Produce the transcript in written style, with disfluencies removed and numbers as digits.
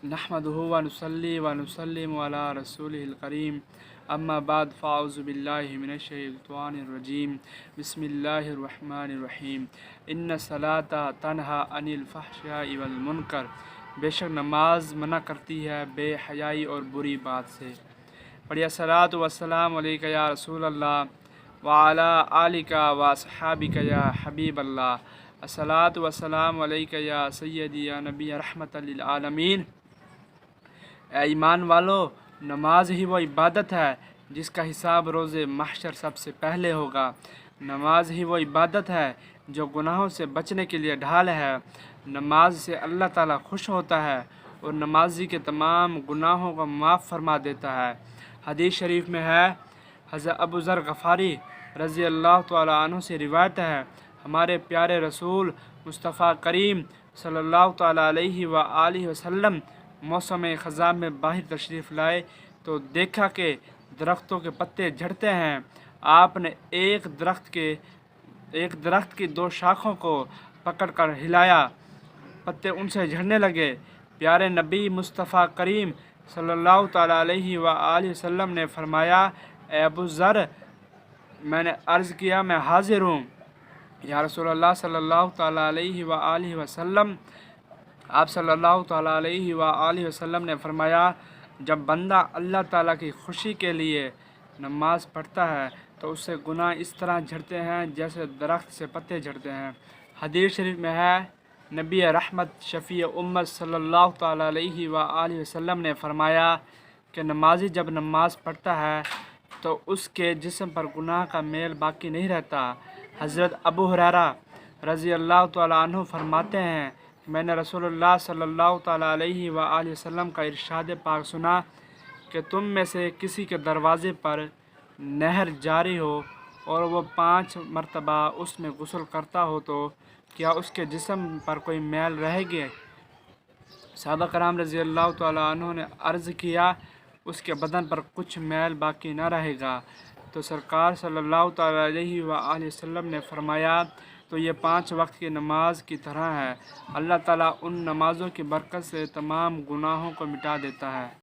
नहमदुहु व नुसल्ली व नुसल्लिमु अला रसूलिहिल करीम अम्मा बाद फ़ाउज़ु बिल्लाहि मिनश्शैतानिर रजीम बिस्मिल्लाहिर रहमानिर रहीम इन्न सलाता तन्हा अनिल फ़हशाइ वल मुनकर। बेशक नमाज मना करती है बेहयाई और बुरी बात से। पढ़िए सलात व सलाम अलैका या रसूल अल्लाह व अला आलिका व अस्हाबिका या हबीब अल्लाह। अस्सलातु व सलाम अलैका या सय्यदी या नबी रहमतल लिल आलमीन। ऐ ईमान वालो, नमाज ही वो इबादत है जिसका हिसाब रोज़े महशर सबसे पहले होगा। नमाज ही वो इबादत है जो गुनाहों से बचने के लिए ढाल है। नमाज से अल्लाह ताला खुश होता है और नमाजी के तमाम गुनाहों को माफ़ फरमा देता है। हदीस शरीफ में है, हज़रत अबू ज़र गफ़ारी रज़ी अल्लाह तआला अन्हु से रिवायत है, हमारे प्यारे रसूल मुस्तफ़ा करीम सल्लल्लाहु तआला अलैहि व आलिहि वसल्लम मौसम ख़ज़ा में बाहर तशरीफ़ लाए तो देखा कि दरख्तों के पत्ते झड़ते हैं। आपने एक दरख्त की दो शाखों को पकड़कर हिलाया, पत्ते उनसे झड़ने लगे। प्यारे नबी मुस्तफ़ा करीम सल्लल्लाहु तआला अलैहि व आलिहि वसल्लम ने फरमाया, ए अबू ज़र, मैंने अर्ज़ किया, मैं हाज़िर हूँ या रसूलल्लाह सल्लल्लाहु तआला अलैहि व आलिहि वसल्लम। आप सल्लल्लाहु तआला अलैहि व आलिहि वसल्लम ने फरमाया, जब बंदा अल्लाह ताला की खुशी के लिए नमाज पढ़ता है तो उससे गुनाह इस तरह झड़ते हैं जैसे दरख्त से पत्ते झड़ते हैं। हदीस शरीफ में है, नबी रहमत शफ़ी उम्मत सल्लल्लाहु तआला अलैहि व आलिहि वसल्लम ने फरमाया कि नमाजी जब नमाज पढ़ता है तो उसके जिस्म पर गुनाह का मेल बाकी नहीं रहता। हज़रत अबू हुरैरा रज़ी अल्लाह तआला अन्हु फरमाते हैं, मैंने रसूलुल्लाह सल्लल्लाहु तआला अलैहि व आलिहि वसल्लम का इरशाद पाक सुना कि तुम में से किसी के दरवाज़े पर नहर जारी हो और वो 5 मरतबा उसमें गुस्ल करता हो तो क्या उसके जिस्म पर कोई मैल रहेगी? सहाबा कराम रज़ी अल्लाह तआला अन्हु ने अर्ज़ किया, उसके बदन पर कुछ मैल बाकी न रहेगा। तो सरकार सल्लल्लाहु तआला अलैहि व आलिहि वसल्लम ने फरमाया, तो ये 5 वक्त की नमाज की तरह है। अल्लाह ताला उन नमाज़ों की बरकत से तमाम गुनाहों को मिटा देता है।